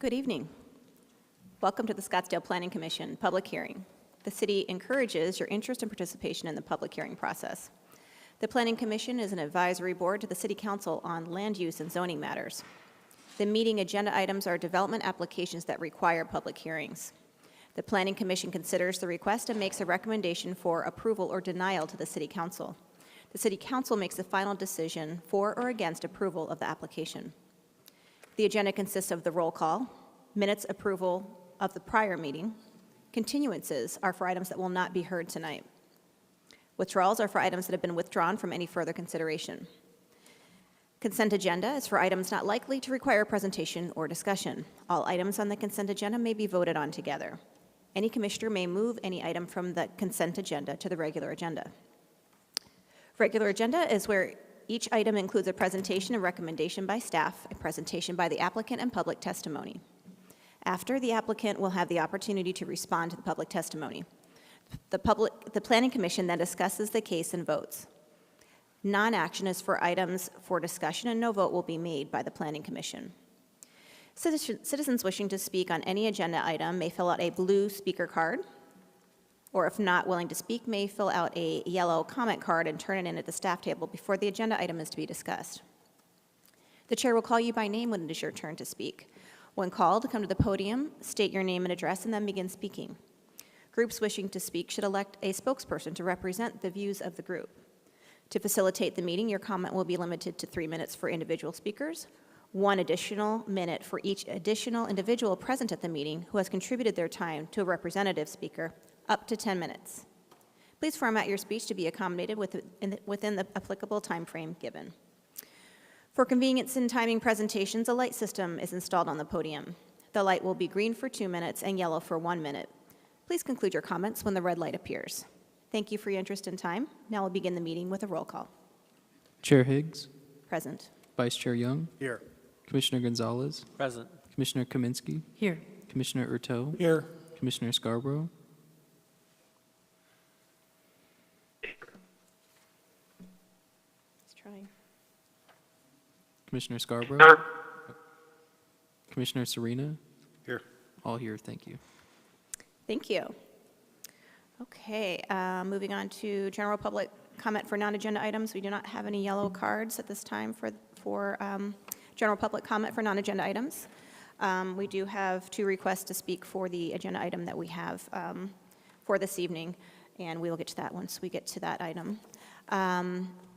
Good evening. Welcome to the Scottsdale Planning Commission public hearing. The city encourages your interest and participation in the public hearing process. The Planning Commission is an advisory board to the City Council on land use and zoning matters. The meeting agenda items are development applications that require public hearings. The Planning Commission considers the request and makes a recommendation for approval or denial to the City Council. The City Council makes the final decision for or against approval of the application. The agenda consists of the roll call, minutes approval of the prior meeting. Continuances are for items that will not be heard tonight. Withdrawals are for items that have been withdrawn from any further consideration. Consent agenda is for items not likely to require presentation or discussion. All items on the consent agenda may be voted on together. Any commissioner may move any item from the consent agenda to the regular agenda. Regular agenda is where each item includes a presentation and recommendation by staff, a presentation by the applicant, and public testimony. After, the applicant will have the opportunity to respond to the public testimony. The Planning Commission then discusses the case and votes. Non-action is for items for discussion, and no vote will be made by the Planning Commission. Citizens wishing to speak on any agenda item may fill out a blue speaker card, or if not willing to speak, may fill out a yellow comment card and turn it in at the staff table before the agenda item is to be discussed. The chair will call you by name when it is your turn to speak. When called, come to the podium, state your name and address, and then begin speaking. Groups wishing to speak should elect a spokesperson to represent the views of the group. To facilitate the meeting, your comment will be limited to 3 minutes for individual speakers, 1 additional minute for each additional individual present at the meeting who has contributed their time to a representative speaker, up to 10 minutes. Please format your speech to be accommodated within the applicable time frame given. For convenience in timing presentations, a light system is installed on the podium. The light will be green for 2 minutes and yellow for 1 minute. Please conclude your comments when the red light appears. Thank you for your interest and time. Now we'll begin the meeting with a roll call. Chair Higgs. Present. Vice Chair Young. Here. Commissioner Gonzalez. Present. Commissioner Kaminsky. Here. Commissioner Urteau. Here. Commissioner Scarborough. Let's try. Commissioner Scarborough. Commissioner Serena. Here. All here, thank you. Thank you. Okay, moving on to general public comment for non-agenda items. We do not have any yellow cards at this time for general public comment for non-agenda items. We do have 2 requests to speak for the agenda item that we have for this evening, and we will get to that once we get to that item.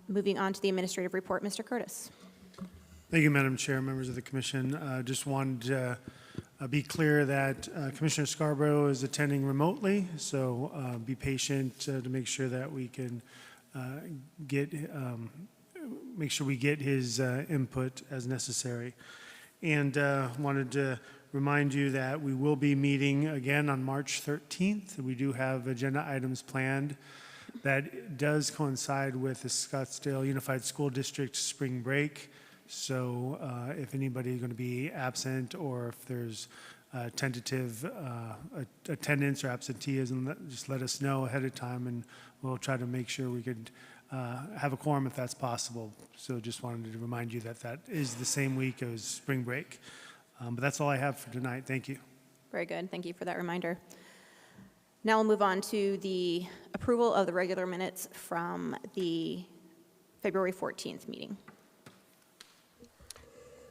Moving on to the administrative report, Mr. Curtis. Thank you, Madam Chair, members of the Commission. Just wanted to be clear that Commissioner Scarborough is attending remotely, so be patient to make sure that we can make sure we get his input as necessary. And wanted to remind you that we will be meeting again on March 13th. We do have agenda items planned. That does coincide with the Scottsdale Unified School District spring break. So if anybody is going to be absent, or if there's tentative attendance or absenteeism, just let us know ahead of time, and we'll try to make sure we could have a quorum if that's possible. So just wanted to remind you that that is the same week as spring break. But that's all I have for tonight. Thank you. Very good. Thank you for that reminder. Now we'll move on to the approval of the regular minutes from the February 14th meeting.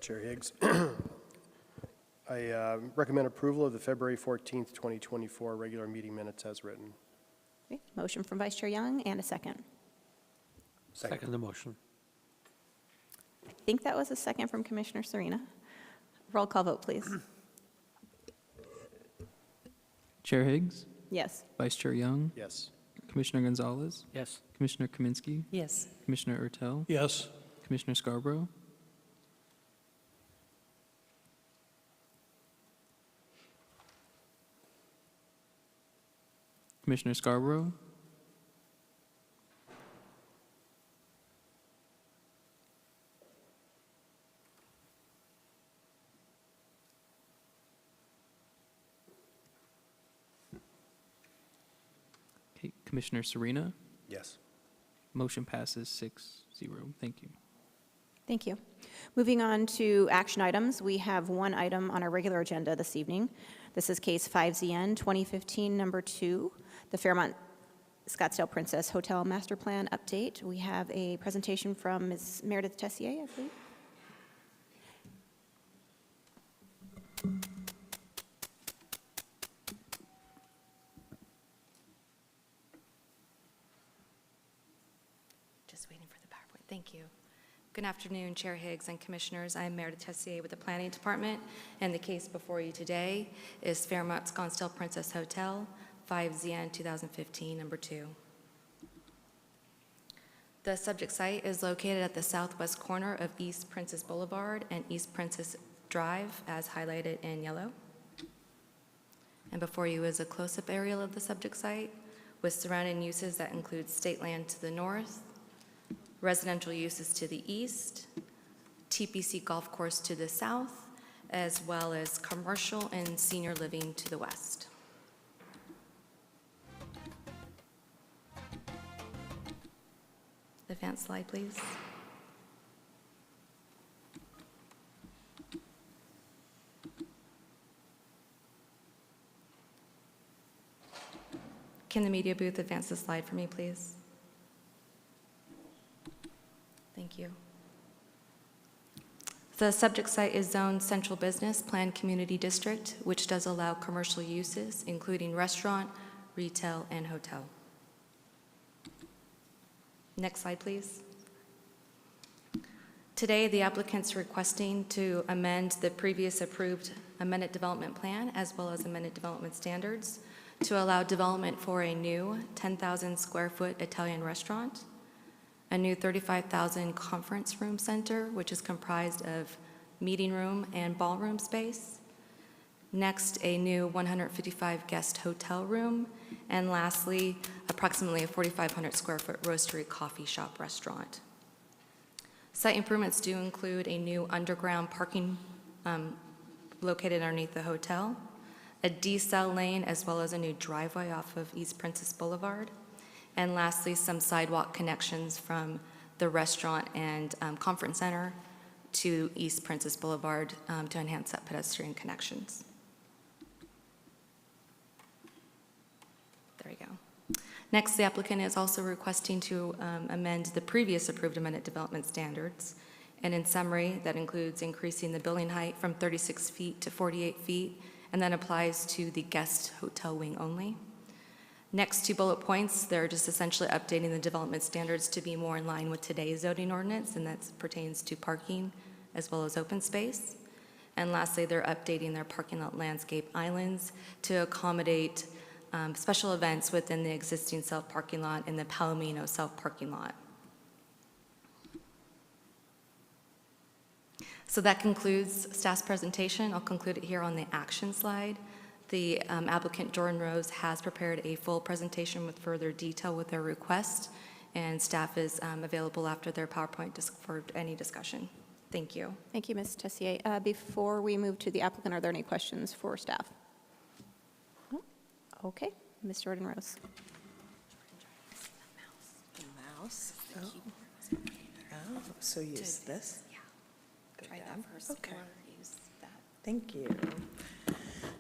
Chair Higgs. I recommend approval of the February 14th, 2024 regular meeting minutes as written. Okay. Motion from Vice Chair Young and a second. Second the motion. I think that was a second from Commissioner Serena. Roll call vote, please. Chair Higgs. Yes. Vice Chair Young. Yes. Commissioner Gonzalez. Yes. Commissioner Kaminsky. Yes. Commissioner Urteau. Yes. Commissioner Scarborough. Commissioner Scarborough. Okay, Commissioner Serena. Yes. Motion passes 6-0. Thank you. Thank you. Moving on to action items, we have one item on our regular agenda this evening. This is case 5ZN 2015, number 2, the Fairmont Scottsdale Princess Hotel Master Plan update. We have a presentation from Ms. Meredith Tessier, I believe. Just waiting for the PowerPoint. Thank you. Good afternoon, Chair Higgs and Commissioners. I'm Meredith Tessier with the Planning Department, and the case before you today is Fairmont Scottsdale Princess Hotel, 5ZN 2015, number 2. The subject site is located at the southwest corner of East Princess Boulevard and East Princess Drive, as highlighted in yellow. And before you is a close-up aerial of the subject site with surrounding uses that include state land to the north, residential uses to the east, TPC golf course to the south, as well as commercial and senior living to the west. Advance slide, please. Can the media booth advance the slide for me, please? Thank you. The subject site is zoned Central Business Planned Community District, which does allow commercial uses, including restaurant, retail, and hotel. Next slide, please. Today, the applicant's requesting to amend the previous approved amended development plan as well as amended development standards to allow development for a new 10,000 square foot Italian restaurant, a new 35,000 conference room center, which is comprised of meeting room and ballroom space. Next, a new 155 guest hotel room, and lastly, approximately a 4,500 square foot roastery coffee shop restaurant. Site improvements do include a new underground parking located underneath the hotel, a decel lane, as well as a new driveway off of East Princess Boulevard, and lastly, some sidewalk connections from the restaurant and conference center to East Princess Boulevard to enhance that pedestrian connections. There we go. Next, the applicant is also requesting to amend the previous approved amended development standards. And in summary, that includes increasing the building height from 36 feet to 48 feet, and that applies to the guest hotel wing only. Next two bullet points, they're just essentially updating the development standards to be more in line with today's zoning ordinance, and that pertains to parking as well as open space. And lastly, they're updating their parking lot landscape islands to accommodate special events within the existing south parking lot in the Palomino south parking lot. So that concludes staff's presentation. I'll conclude it here on the action slide. The applicant, Jordan Rose, has prepared a full presentation with further detail with their request, and staff is available after their PowerPoint for any discussion. Thank you. Thank you, Ms. Tessier. Before we move to the applicant, are there any questions for staff? No? Okay, Ms. Jordan Rose. The mouse. Oh. Oh, so use this. Yeah. Try that first. Okay. Or use that. Thank you.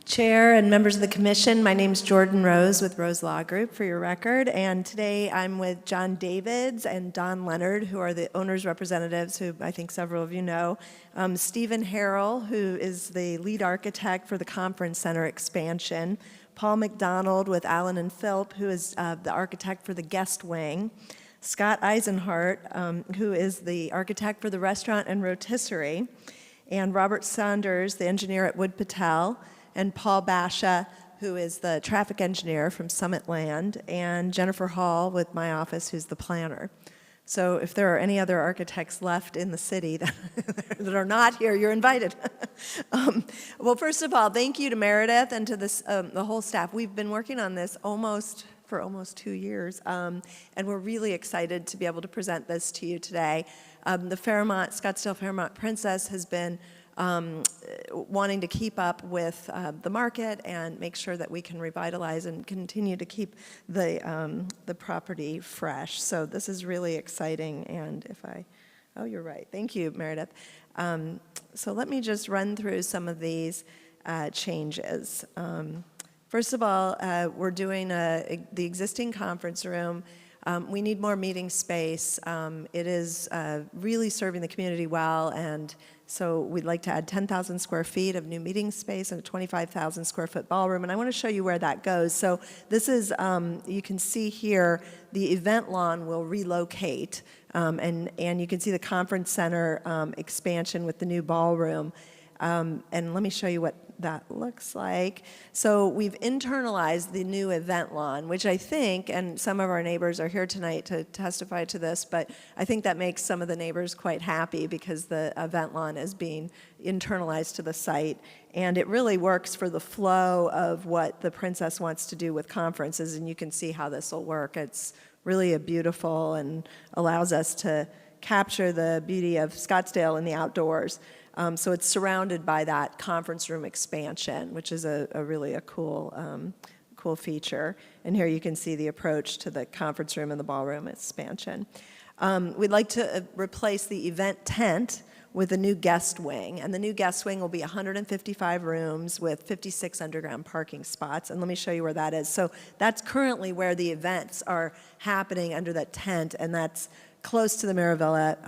Chair and members of the commission, my name's Jordan Rose with Rose Law Group, for your record, and today I'm with John Davids and Don Leonard, who are the owner's representatives, who I think several of you know, Stephen Harrell, who is the lead architect for the conference center expansion, Paul McDonald with Allen and Philp, who is the architect for the guest wing, Scott Eisenhart, who is the architect for the restaurant and rotisserie, and Robert Saunders, the engineer at Wood Patel, and Paul Basha, who is the traffic engineer from Summit Land, and Jennifer Hall with my office, who's the planner. So if there are any other architects left in the city that are not here, you're invited. Well, first of all, thank you to Meredith and to this, the whole staff. We've been working on this for almost 2 years, and we're really excited to be able to present this to you today. The Scottsdale Fairmont Princess has been wanting to keep up with the market and make sure that we can revitalize and continue to keep the property fresh. So this is really exciting, and if I Oh, you're right. Thank you, Meredith. So let me just run through some of these changes. First of all, we're doing the existing conference room. We need more meeting space. It is really serving the community well, and so we'd like to add 10,000 square feet of new meeting space and a 25,000 square foot ballroom, and I want to show you where that goes. So this is, you can see here, the event lawn will relocate, and you can see the conference center expansion with the new ballroom. And let me show you what that looks like. So we've internalized the new event lawn, which I think, and some of our neighbors are here tonight to testify to this, but I think that makes some of the neighbors quite happy because the event lawn is being internalized to the site. And it really works for the flow of what the Princess wants to do with conferences, and you can see how this will work. It's really a beautiful and allows us to capture the beauty of Scottsdale in the outdoors. So it's surrounded by that conference room expansion, which is a really cool feature. And here you can see the approach to the conference room and the ballroom expansion. We'd like to replace the event tent with a new guest wing. And the new guest wing will be 155 rooms with 56 underground parking spots. And let me show you where that is. So that's currently where the events are happening under that tent, and that's close to the Maravilla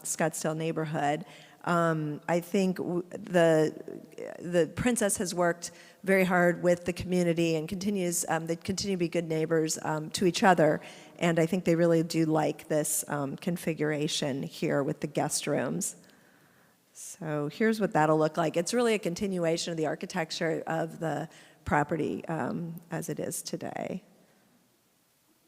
Scottsdale neighborhood. I think the Princess has worked very hard with the community and continues, they continue to be good neighbors to each other, and I think they really do like this configuration here with the guest rooms. So here's what that'll look like. It's really a continuation of the architecture of the property as it is today.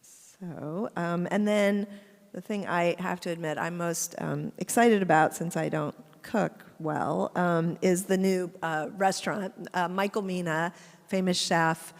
So, and then the thing I have to admit I'm most excited about, since I don't cook well, is the new restaurant. Michael Mina, famous chef,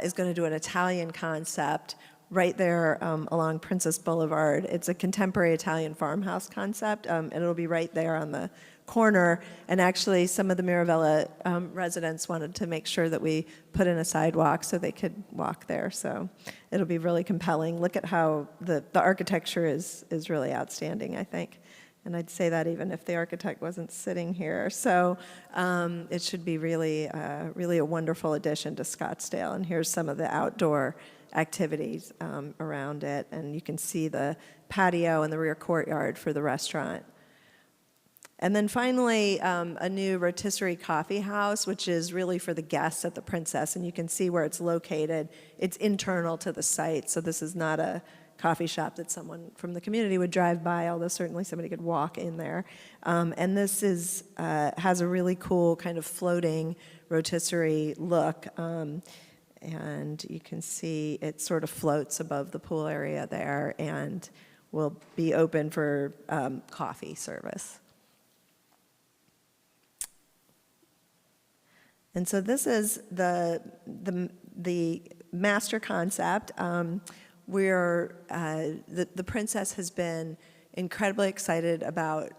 is going to do an Italian concept right there along Princess Boulevard. It's a contemporary Italian farmhouse concept, and it'll be right there on the corner. And actually, some of the Maravilla residents wanted to make sure that we put in a sidewalk so they could walk there. So it'll be really compelling. Look at how the architecture is really outstanding, I think. And I'd say that even if the architect wasn't sitting here. So it should be really a wonderful addition to Scottsdale. And here's some of the outdoor activities around it. And you can see the patio and the rear courtyard for the restaurant. And then finally, a new rotisserie coffee house, which is really for the guests at the Princess. And you can see where it's located. It's internal to the site, so this is not a coffee shop that someone from the community would drive by, although certainly somebody could walk in there. And this has a really cool kind of floating rotisserie look. And you can see it sort of floats above the pool area there and will be open for coffee service. And so this is the master concept. The Princess has been incredibly excited about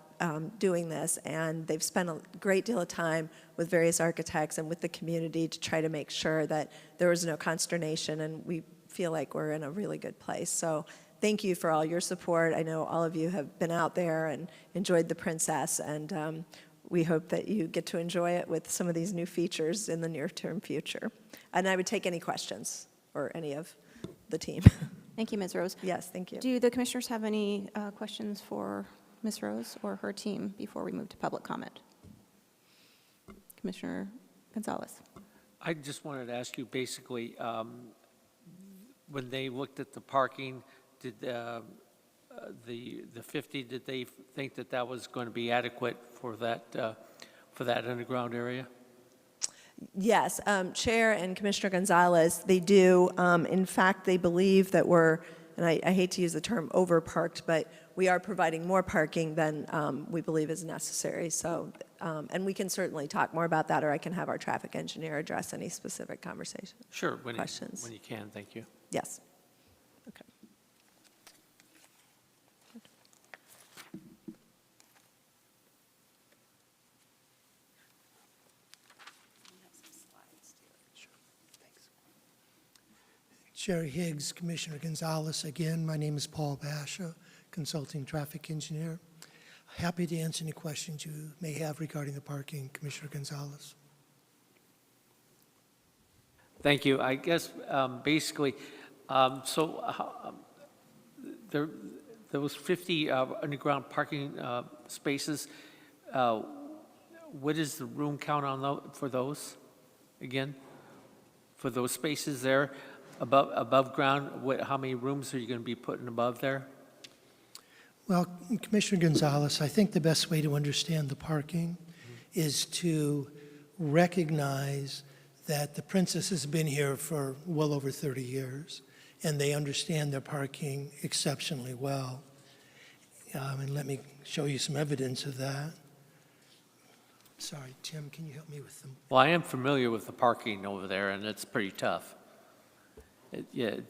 doing this, and they've spent a great deal of time with various architects and with the community to try to make sure that there was no consternation, and we feel like we're in a really good place. So thank you for all your support. I know all of you have been out there and enjoyed the Princess, and we hope that you get to enjoy it with some of these new features in the near-term future. And I would take any questions or any of the team. Thank you, Ms. Rose. Yes, thank you. Do the commissioners have any questions for Ms. Rose or her team before we move to public comment? Commissioner Gonzalez. I just wanted to ask you, basically, when they looked at the parking, did the 50, did they think that was going to be adequate for that underground area? Yes, Chair and Commissioner Gonzalez, they do. In fact, they believe that we're, and I hate to use the term overparked, but we are providing more parking than we believe is necessary. So, and we can certainly talk more about that, or I can have our traffic engineer address any specific conversation. Sure, questions. When you can, thank you. Yes. Okay. Sherry Higgs, Commissioner Gonzalez again. My name is Paul Basha, Consulting Traffic Engineer. Happy to answer any questions you may have regarding the parking, Commissioner Gonzalez. Thank you. I guess basically, there was 50 underground parking spaces. What is the room count on for those, again? For those spaces there, above ground, how many rooms are you going to be putting above there? Well, Commissioner Gonzalez, I think the best way to understand the parking is to recognize that the Princess has been here for well over 30 years, and they understand their parking exceptionally well. And let me show you some evidence of that. Sorry, Tim, can you help me with them? Well, I am familiar with the parking over there, and it's pretty tough. You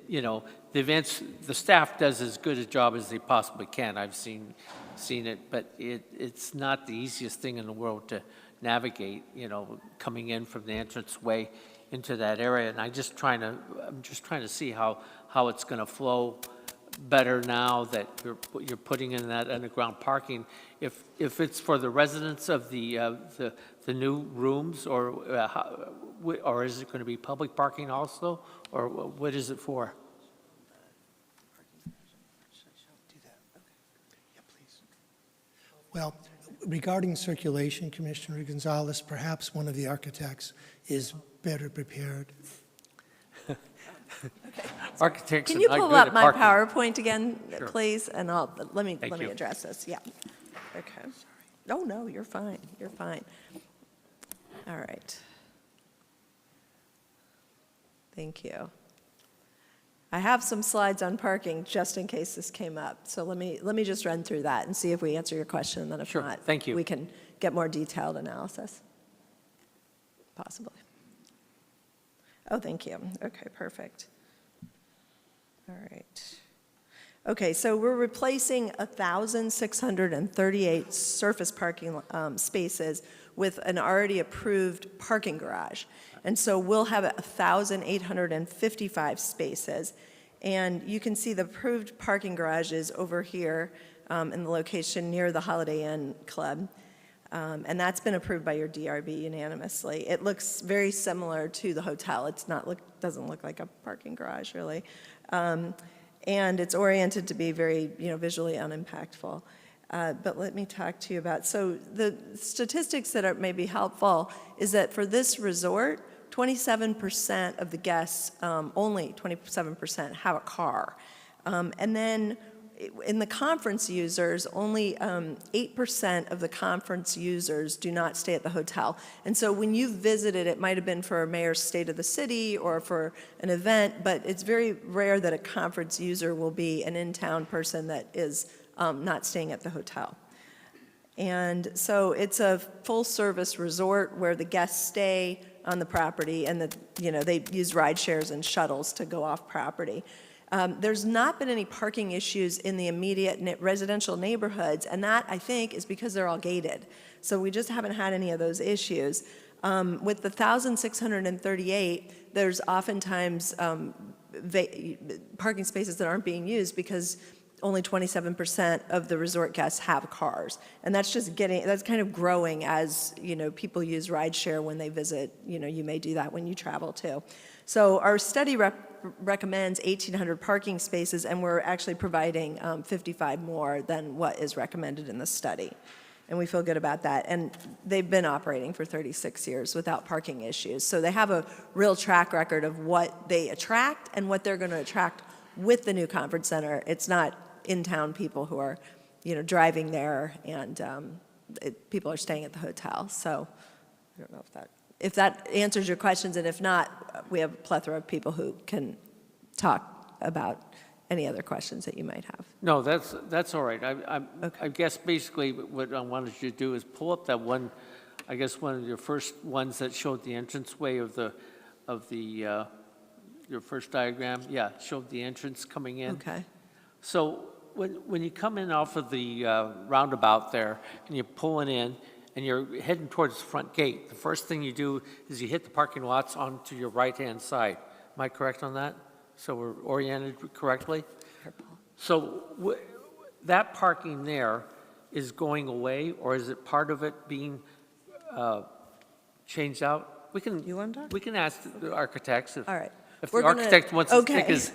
know, the staff does as good a job as they possibly can. I've seen it, but it's not the easiest thing in the world to navigate, you know, coming in from the entranceway into that area. And I'm just trying to see how it's going to flow better now that you're putting in that underground parking. If it's for the residents of the new rooms, or is it going to be public parking also, or what is it for? Yeah, please. Well, regarding circulation, Commissioner Gonzalez, perhaps one of the architects is better prepared. Architects Can are you not pull good up at my parking. PowerPoint again, Sure. please? And let me Thank you. address this, yeah. Okay. Oh, no, you're fine, you're fine. All right. Thank you. I have some slides on parking, just in case this came up. So let me just run through that and see if we answer your question, and then if Sure, not, thank you. we can get more detailed analysis, possibly. Oh, thank you. Okay, perfect. All right. Okay, so we're replacing 1,638 surface parking spaces with an already approved parking garage. And so we'll have 1,855 spaces. And you can see the approved parking garage is over here in the location near the Holiday Inn Club. And that's been approved by your DRB unanimously. It looks very similar to the hotel. Doesn't look like a parking garage, really. And it's oriented to be very, visually unimpactful. But let me talk to you about, so the statistics that may be helpful is that for this resort, 27% of the guests, only 27% have a car. And then in the conference users, only 8% of the conference users do not stay at the hotel. And so when you visited, it might have been for a mayor's state of the city or for an event, but it's very rare that a conference user will be an in-town person that is not staying at the hotel. And so it's a full-service resort where the guests stay on the property, and they use ride shares and shuttles to go off property. There's not been any parking issues in the immediate residential neighborhoods, and that, I think, is because they're all gated. So we just haven't had any of those issues. With the 1,638, there's oftentimes parking spaces that aren't being used because only 27% of the resort guests have cars. And that's kind of growing as, people use rideshare when they visit. You may do that when you travel too. So our study recommends 1,800 parking spaces, and we're actually providing 55 more than what is recommended in the study. And we feel good about that. And they've been operating for 36 years without parking issues. So they have a real track record of what they attract and what they're going to attract with the new conference center. It's not in-town people who are, driving there, and people are staying at the hotel. So I don't know if that answers your questions, and if not, we have a plethora of people who can talk about any other questions that you might have. No, that's all right. I guess basically what I wanted you to do is pull up that one, I guess one of your first ones that showed the entranceway of your first diagram. Yeah, showed the entrance coming in. Okay. So when you come in off of the roundabout there and you're pulling in and you're heading towards the front gate, the first thing you do is you hit the parking lots onto your right-hand side. Am I correct on that? So we're oriented correctly? So that parking there is going away, or is it part of it being changed out? You want to talk? We can ask the architects if. All right. If We're the gonna- architect wants to stick okay. his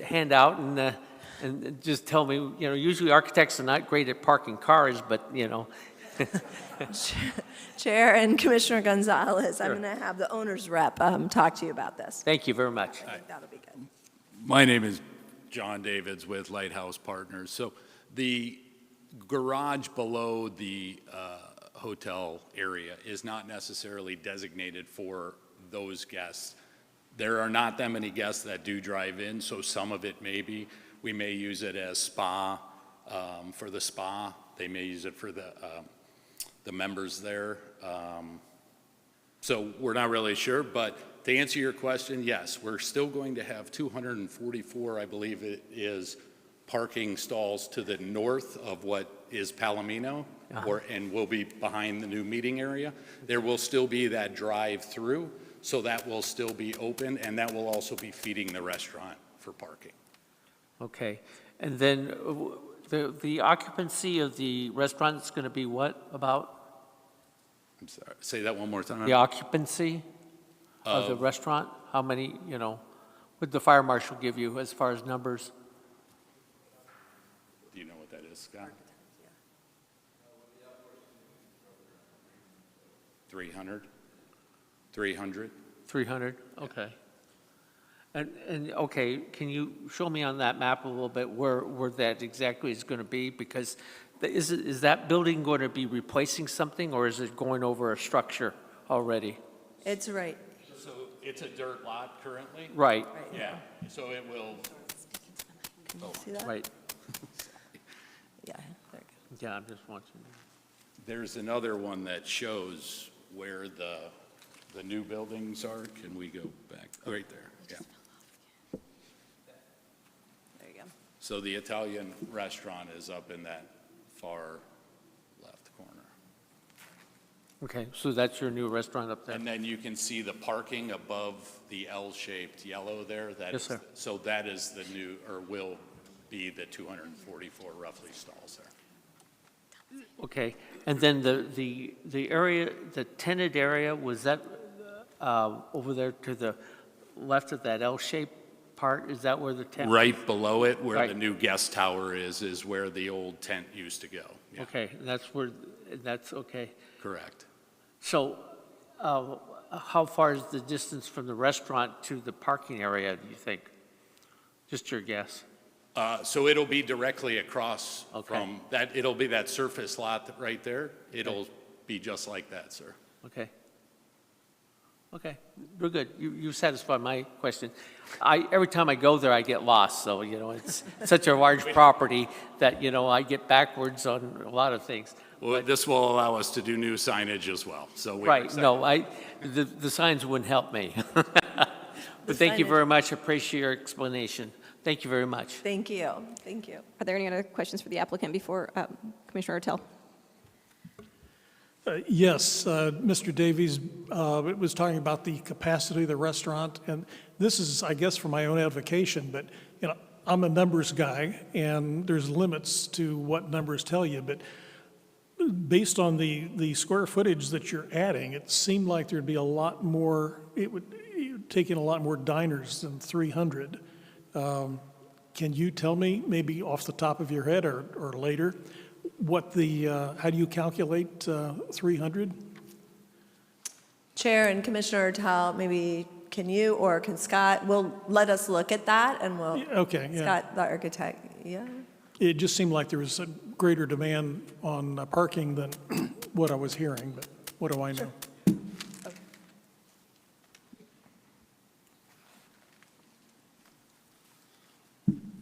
hand out and just tell me, usually architects are not great at parking cars, but, Chair and Commissioner Gonzalez, I'm Sure. going to have the owner's rep talk to you about this. thank you very much. I think that'll be good. My name is John Davids with Lighthouse Partners. So the garage below the hotel area is not necessarily designated for those guests. There are not that many guests that do drive in, so some of it may be. We may use it as spa, for the spa. They may use it for the members there. So we're not really sure, but to answer your question, yes, we're still going to have 244, I believe it is, parking stalls to the north of what is Palomino, and will be behind the new meeting area. There will still be that drive-through, so that will still be open, and that will also be feeding the restaurant for parking. Okay. And then the occupancy of the restaurant is going to be what about? I'm sorry, say that one more time. The occupancy of the restaurant? How many, would the fire marshal give you as far as numbers? Do you know what that is, Scott? 300? 300? 300, okay. And okay, can you show me on that map a little bit where that exactly is going to be? Because is that building going to be replacing something, or is it going over a structure already? It's right. So it's a dirt lot currently? Right, Yeah, so it will, Can you see that? right. Yeah, there you go. Yeah, I'm just watching. there's another one that shows where the new buildings are. Can we go back? Right there, yeah. There you go. So the Italian restaurant is up in that far left corner. Okay, so that's your new restaurant up there? And then you can see the parking above the L-shaped yellow there. That Yes, is- sir. So that is the new, or will be the 244 roughly stalls there. Okay, and then the area, the tented area, was that over there to the left of that L-shaped part? Is that where the tent? Right below it, where the Right. new guest tower is where the old tent used to go. Yeah, Okay, that's okay. correct. So how far is the distance from the restaurant to the parking area, do you think? Just your guess. So it'll be directly across Okay. from that, it'll be that surface lot right there. It'll be just like that, sir. Okay. Okay, we're good. You satisfied my question. Every time I go there, I get lost, so, it's such a large property that, I get backwards on a lot of things. Well, this will allow us to do new signage as well, so we're Right, excited. no, the signs wouldn't help me. But thank you signage- very much, appreciate your explanation. Thank you very much. Thank you. Thank you. Are there any other questions for the applicant before Commissioner Ortel? Yes, Mr. Davies was talking about the capacity of the restaurant, and this is, I guess, for my own edification, but, I'm a numbers guy, and there's limits to what numbers tell you, but based on the square footage that you're adding, it seemed like there'd be a lot more, it would take in a lot more diners than 300. Can you tell me, maybe off the top of your head or later, what how do you calculate 300? Chair and Commissioner Ortel, maybe can you or can Scott, let us look at that and we'll. Yeah, okay, yeah. Scott, the architect, yeah. It just seemed like there was a greater demand on parking than what I was hearing, but what do I know?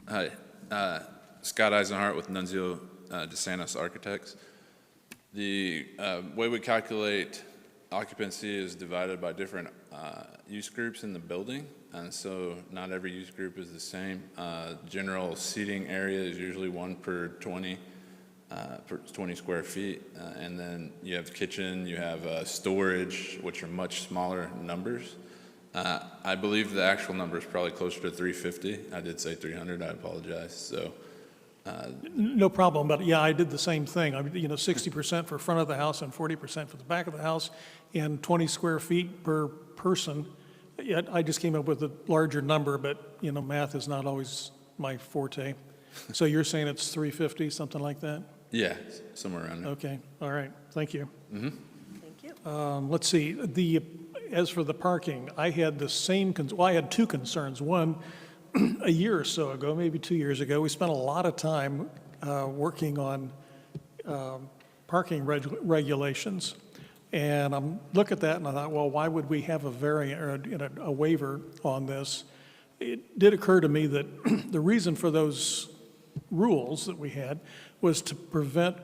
Hi, Scott Eisenhart with Nunzio DeSantis Architects. The way we calculate occupancy is divided by different use groups in the building, and so not every use group is the same. General seating area is usually 1 per 20 square feet, and then you have kitchen, you have storage, which are much smaller numbers. I believe the actual number is probably closer to 350. I did say 300, I apologize. So No problem, but yeah, I did the same thing. I mean, 60% for front of the house and 40% for the back of the house, and 20 square feet per person. Yet I just came up with a larger number, but, math is not always my forte. So you're saying it's 350, something like that? Yeah, somewhere around there. Okay, all right, thank you. Thank you. Let's see, as for the parking, I had the same, I had two concerns. One, a year or so ago, maybe 2 years ago, we spent a lot of time working on parking regulations. And I look at that and I thought, well, why would we have a a waiver on this? It did occur to me that the reason for those rules that we had was to prevent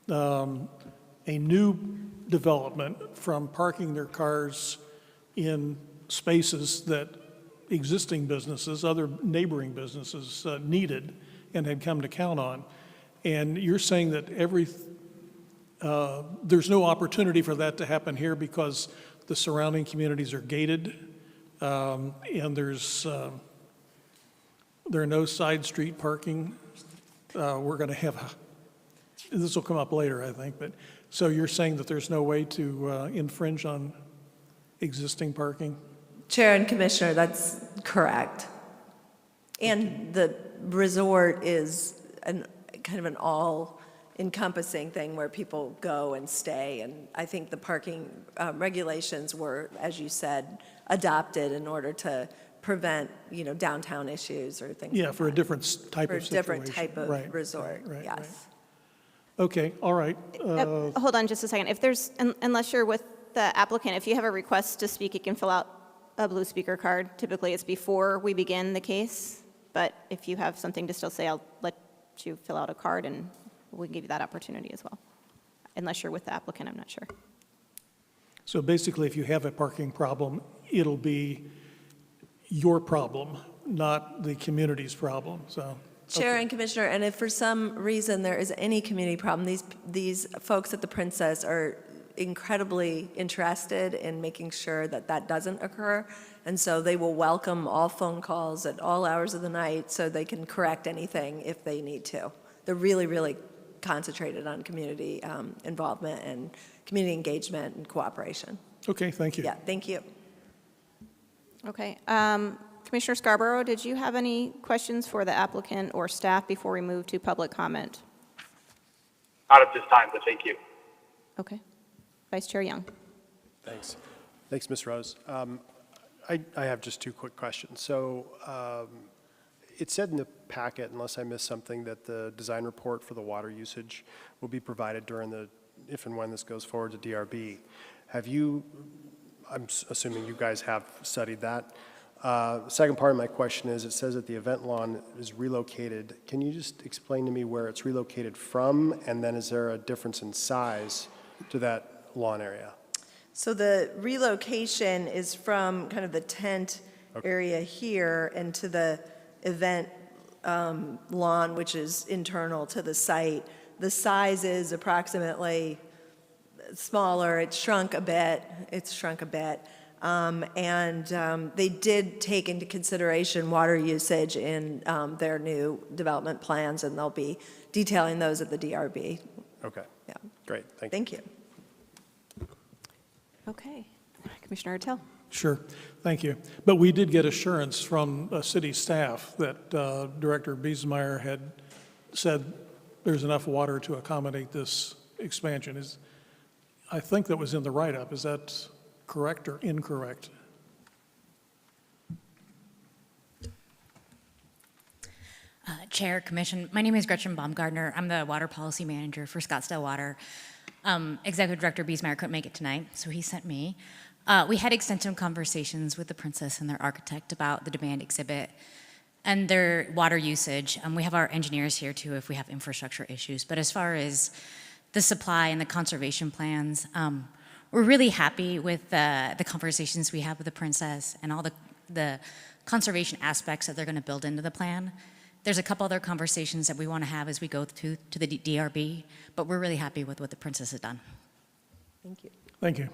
a new development from parking their cars in spaces that existing businesses, other neighboring businesses needed and had come to count on. And you're saying that there's no opportunity for that to happen here because the surrounding communities are gated, and there are no side street parking. We're going to have, this will come up later, I think, but so you're saying that there's no way to infringe on existing parking? Chair and Commissioner, that's correct. And the resort is kind of an all-encompassing thing where people go and stay. And I think the parking regulations were, as you said, adopted in order to prevent, downtown issues or things like that. Yeah, for a different type of situation. For a different type of Right, resort, right, yes. right. Okay, all right. Hold on just a second. If there's, unless you're with the applicant, if you have a request to speak, you can fill out a blue speaker card. Typically, it's before we begin the case, but if you have something to still say, I'll let you fill out a card, and we'll give you that opportunity as well. Unless you're with the applicant, I'm not sure. So basically, if you have a parking problem, it'll be your problem, not the community's problem, so. Chair okay. and Commissioner, and if for some reason there is any community problem, these folks at the Princess are incredibly interested in making sure that that doesn't occur, and so they will welcome all phone calls at all hours of the night so they can correct anything if they need to. They're really, really concentrated on community involvement and community engagement and cooperation. Okay, thank you. Yeah, thank you. Okay. Commissioner Scarborough, did you have any questions for the applicant or staff before we move to public comment? Not at this time, but thank you. Okay. Vice Chair Young. Thanks. Thanks, Ms. Rose. I have just two quick questions. So it said in the packet, unless I missed something, that the design report for the water usage will be provided during if and when this goes forward to DRB. I'm assuming you guys have studied that. Second part of my question is, it says that the event lawn is relocated. Can you just explain to me where it's relocated from, and then is there a difference in size to that lawn area? So the relocation is from kind of the tent area here and to the event lawn, which is internal to the site. The size is approximately smaller. It's shrunk a bit. They did take into consideration water usage in their new development plans, and they'll be detailing those at the DRB. Okay. Yeah. Great. Thank you. Thank you. Okay. Commissioner Ertel. Sure, thank you. But we did get assurance from city staff that Director Biesmeyer had said there's enough water to accommodate this expansion. I think that was in the write-up. Is that correct or incorrect? Chair, Commission, my name is Gretchen Baumgardner. I'm the Water Policy Manager for Scottsdale Water. Executive Director Biesmeyer couldn't make it tonight, so he sent me. We had extensive conversations with the Princess and their architect about the demand exhibit and their water usage. We have our engineers here too if we have infrastructure issues. But as far as the supply and the conservation plans, we're really happy with the conversations we have with the Princess and all the conservation aspects that they're going to build into the plan. There's a couple other conversations that we want to have as we go to the DRB, but we're really happy with what the Princess has done. Thank you. Thank you.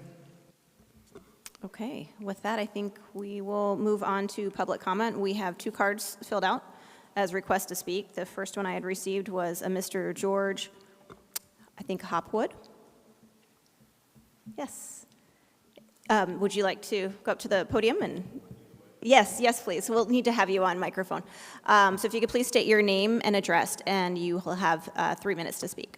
Okay. With that, I think we will move on to public comment. We have 2 cards filled out. as requests to speak. The first one I had received was a Mr. George, I think, Hopwood. Yes. Would you like to go up to the podium and? Yes, yes, please. We'll need to have you on microphone. So if you could please state your name and address, and you will have 3 minutes to speak.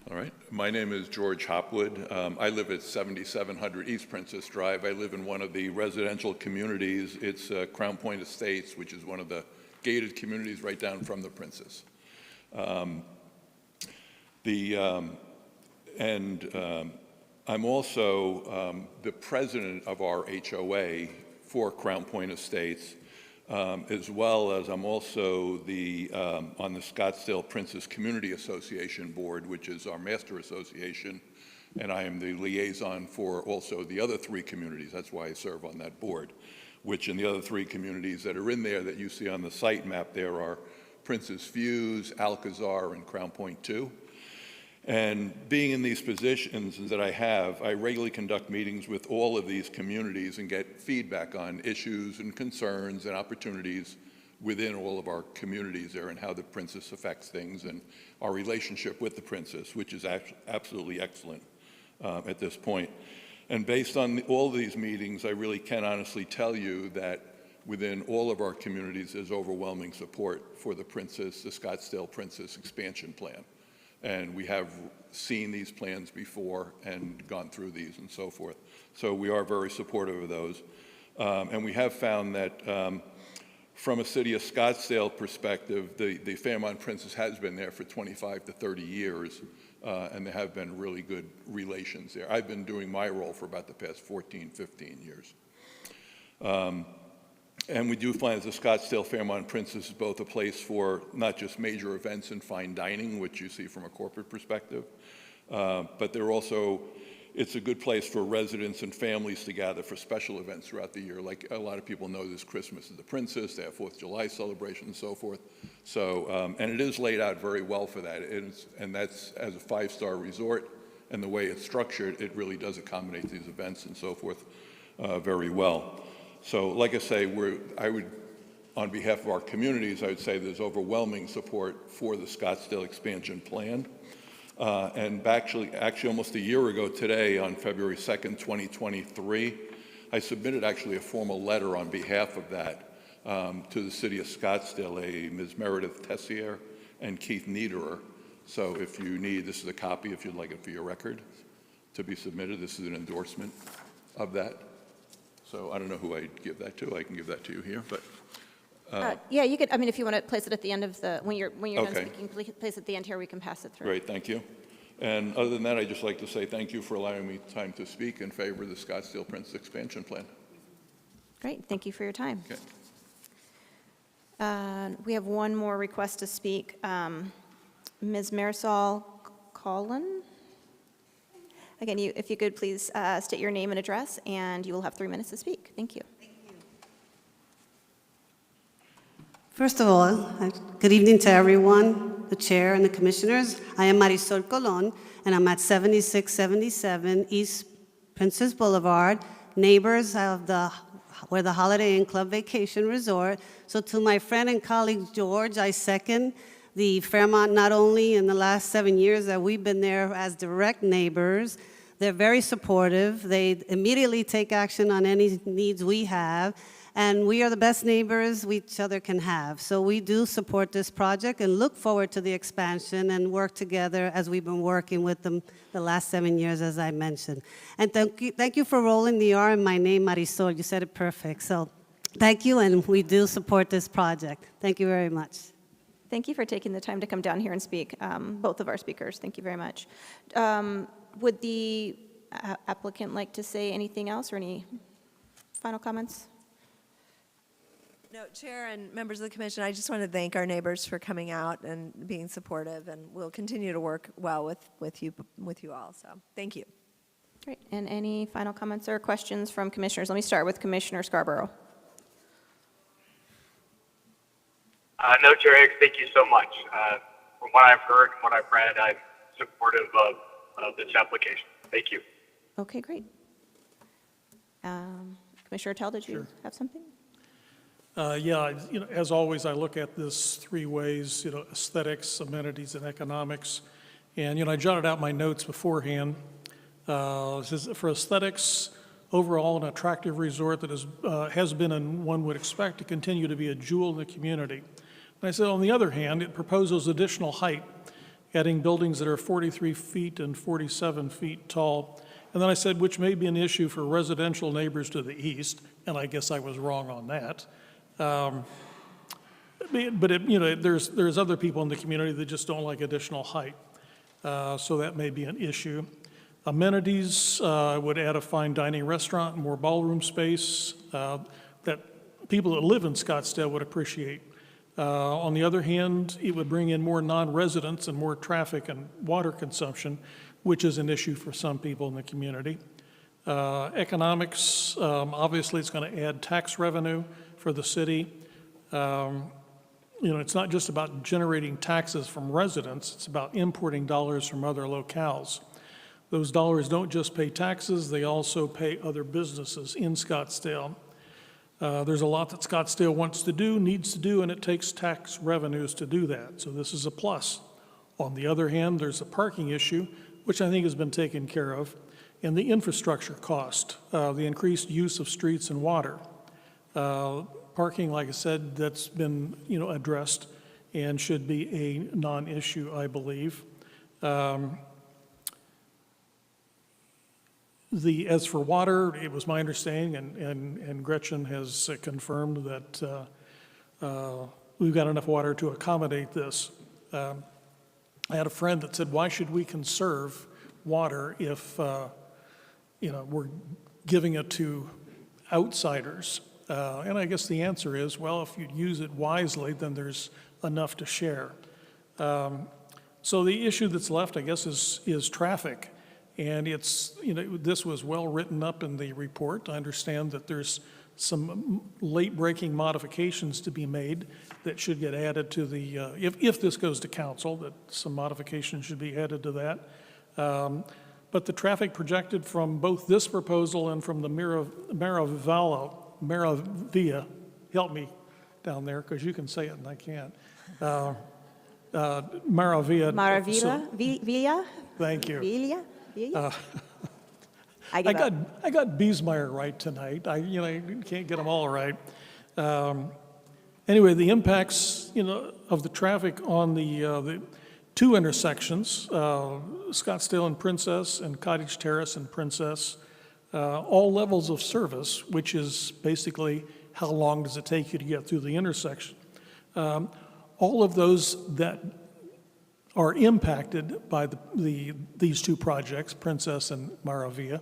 All right. My name is George Hopwood. I live at 7700 East Princess Drive. I live in one of the residential communities. It's Crown Point Estates, which is one of the gated communities right down from the Princess. I'm also the president of our HOA for Crown Point Estates, as well as I'm also on the Scottsdale Princess Community Association Board, which is our master association, and I am the liaison for also the other 3 communities. That's why I serve on that board, which in the other 3 communities that are in there that you see on the site map there are Princess Views, Alcazar, and Crown Point 2. And being in these positions that I have, I regularly conduct meetings with all of these communities and get feedback on issues and concerns and opportunities within all of our communities there and how the Princess affects things and our relationship with the Princess, which is absolutely excellent at this point. And based on all of these meetings, I really can honestly tell you that within all of our communities, there's overwhelming support for the Princess, the Scottsdale Princess expansion plan. And we have seen these plans before and gone through these and so forth. So we are very supportive of those. And we have found that from a city of Scottsdale perspective, the Fairmont Princess has been there for 25 to 30 years, and there have been really good relations there. I've been doing my role for about the past 14, 15 years. And we do find that the Scottsdale Fairmont Princess is both a place for not just major events and fine dining, which you see from a corporate perspective, but it's a good place for residents and families to gather for special events throughout the year. Like a lot of people know, this Christmas is the Princess, they have 4th of July celebration and so forth. So, and it is laid out very well for that. And that's as a 5-star resort, and the way it's structured, it really does accommodate these events and so forth very well. So like I say, on behalf of our communities, I would say there's overwhelming support for the Scottsdale expansion plan. And actually almost a year ago today, on February 2nd, 2023, I submitted actually a formal letter on behalf of that to the city of Scottsdale, Ms. Meredith Tessier and Keith Niederer. So if you need, this is a copy if you'd like it for your record to be submitted. This is an endorsement of that. So I don't know who I'd give that to. I can give that to you here, but. Yeah, you could, I mean, if you want to place it at the end of when you're done Okay. speaking, place it at the end here, we can pass it through. Great, thank you. And other than that, I'd just like to say thank you for allowing me time to speak in favor of the Scottsdale Princess expansion plan. Great, thank you for your time. Okay. We have one more request to speak. Ms. Marisol Collin? Again, if you could please state your name and address, and you will have 3 minutes to speak. Thank you. First of all, good evening to everyone, the chair and the commissioners. I am Marisol Colon, and I'm at 7677 East Princess Boulevard, neighbors of where the Holiday Inn Club Vacation Resort. So to my friend and colleague George, I second the Fairmont, not only in the last 7 years that we've been there as direct neighbors. They're very supportive. They immediately take action on any needs we have, and we are the best neighbors each other can have. So we do support this project and look forward to the expansion and work together as we've been working with them the last 7 years, as I mentioned. And thank you for rolling the R in my name, Marisol. You said it perfect. So thank you, and we do support this project. Thank you very much. Thank you for taking the time to come down here and speak, both of our speakers. Thank you very much. Would the applicant like to say anything else or any final comments? No, Chair and members of the commission, I just want to thank our neighbors for coming out and being supportive, and we'll continue to work well with you all. So thank you. Great. And any final comments or questions from commissioners? Let me start with Commissioner Scarborough. No, Chair Hicks, thank you so much. From what I've heard and what I've read, I'm supportive of this application. Thank you. Okay, great. Commissioner Tell, did you have something? Yeah, as always, I look at this three ways, aesthetics, amenities, and economics. And, I jotted out my notes beforehand. It says, for aesthetics, overall an attractive resort that has been and one would expect to continue to be a jewel in the community. And I said, on the other hand, it proposes additional height, adding buildings that are 43 feet and 47 feet tall. And then I said, which may be an issue for residential neighbors to the east, and I guess I was wrong on that. But there's other people in the community that just don't like additional height. So that may be an issue. Amenities would add a fine dining restaurant, more ballroom space that people that live in Scottsdale would appreciate. On the other hand, it would bring in more non-residents and more traffic and water consumption, which is an issue for some people in the community. Economics, obviously it's going to add tax revenue for the city. It's not just about generating taxes from residents, it's about importing dollars from other locales. Those dollars don't just pay taxes, they also pay other businesses in Scottsdale. There's a lot that Scottsdale wants to do, needs to do, and it takes tax revenues to do that. So this is a plus. On the other hand, there's a parking issue, which I think has been taken care of, and the infrastructure cost, the increased use of streets and water. Parking, like I said, that's been addressed and should be a non-issue, I believe. As for water, it was my understanding, and Gretchen has confirmed that we've got enough water to accommodate this. I had a friend that said, why should we conserve water if we're giving it to outsiders? And I guess the answer is, well, if you use it wisely, then there's enough to share. So the issue that's left, I guess, is traffic. And this was well written up in the report. I understand that there's some late-breaking modifications to be made that should get added to the, if this goes to council, that some modifications should be added to that. But the traffic projected from both this proposal and from the Maravilla, help me down there, because you can say it and I can't. Maravilla. Villa? Thank you. Villa? I got Biesmeyer right tonight. I can't get them all right. Anyway, the impacts of the traffic on the two intersections, Scottsdale and Princess, and Cottage Terrace and Princess, all levels of service, which is basically how long does it take you to get through the intersection. All of those that are impacted by these two projects, Princess and Maravilla,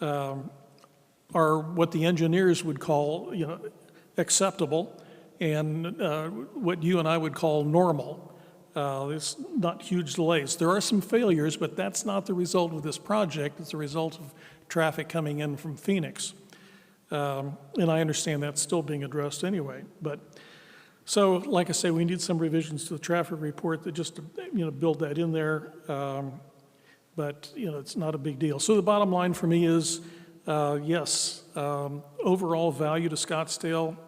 are what the engineers would call, acceptable, and what you and I would call normal. There's not huge delays. There are some failures, but that's not the result of this project. It's a result of traffic coming in from Phoenix. And I understand that's still being addressed anyway. So, like I say, we need some revisions to the traffic report that just, build that in there. But, it's not a big deal. So the bottom line for me is, yes, overall value to Scottsdale,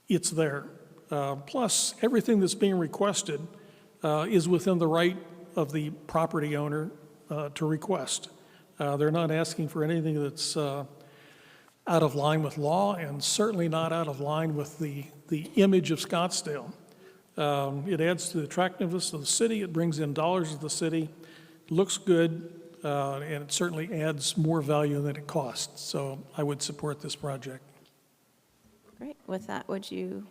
it's there. Plus, everything that's being requested is within the right of the property owner to request. They're not asking for anything that's out of line with law, and certainly not out of line with the image of Scottsdale. It adds to the attractiveness of the city. It brings in dollars to the city. It looks good, and it certainly adds more value than it costs. So I would support this project. Great. With that, would you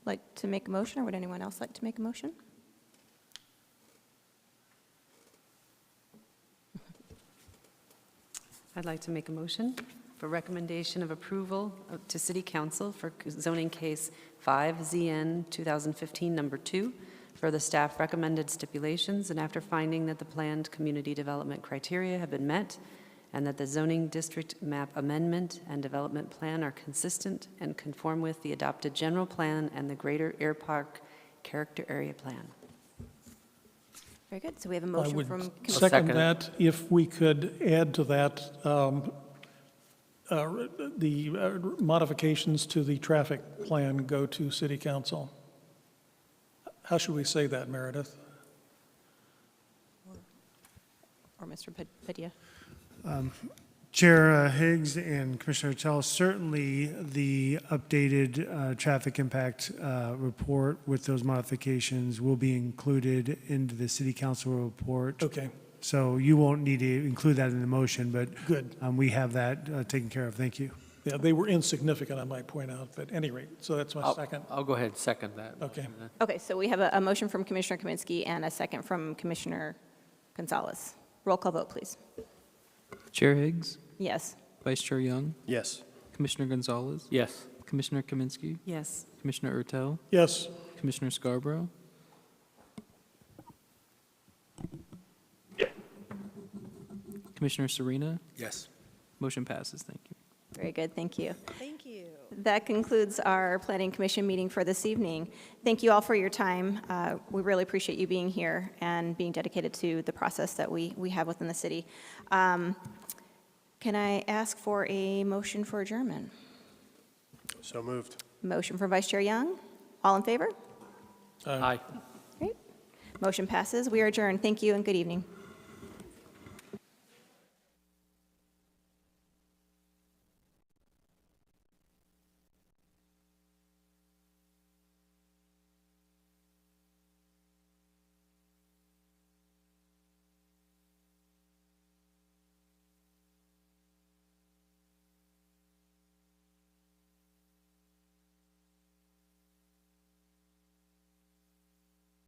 like to make a motion, or would anyone else like to make a motion? I'd like to make a motion for recommendation of approval to City Council for zoning case 5ZN 2015 number 2 for the staff recommended stipulations, and after finding that the planned community development criteria have been met and that the zoning district map amendment and development plan are consistent and conform with the adopted general plan and the Greater Air Park Character Area Plan. Very good. So we have a motion from I would second that. If we could add to that modifications to the traffic plan go to city council. How should we say that, Meredith? Or Mr. Padilla? Chair Higgs and Commissioner Tell, certainly the updated traffic impact report with those modifications will be included into the city council report. Okay, So you won't need to include that in the motion, but good. we have that taken care of. Thank you. Yeah, they were insignificant, I might point out, but at any rate, so that's my second. I'll go ahead and second that. Okay. motion then. Okay, so we have a motion from Commissioner Kaminsky and a second from Commissioner Gonzalez. Roll call vote, please. Chair Higgs, Yes. Vice Chair Young, Yes. Commissioner Gonzalez, Yes. Commissioner Kaminsky, Yes. Commissioner Ertel, Yes, Commissioner Scarborough, Yes. Commissioner Serena. Yes. Motion passes. Thank you. Very good, thank you. Thank you. That concludes our Planning Commission meeting for this evening. Thank you all for your time. We really appreciate you being here and being dedicated to the process that we have within the city. Can I ask for a motion for adjournment? So moved. Motion from Vice Chair Young. All in favor? Aye. Great. Motion passes. We are adjourned. Thank you and good evening.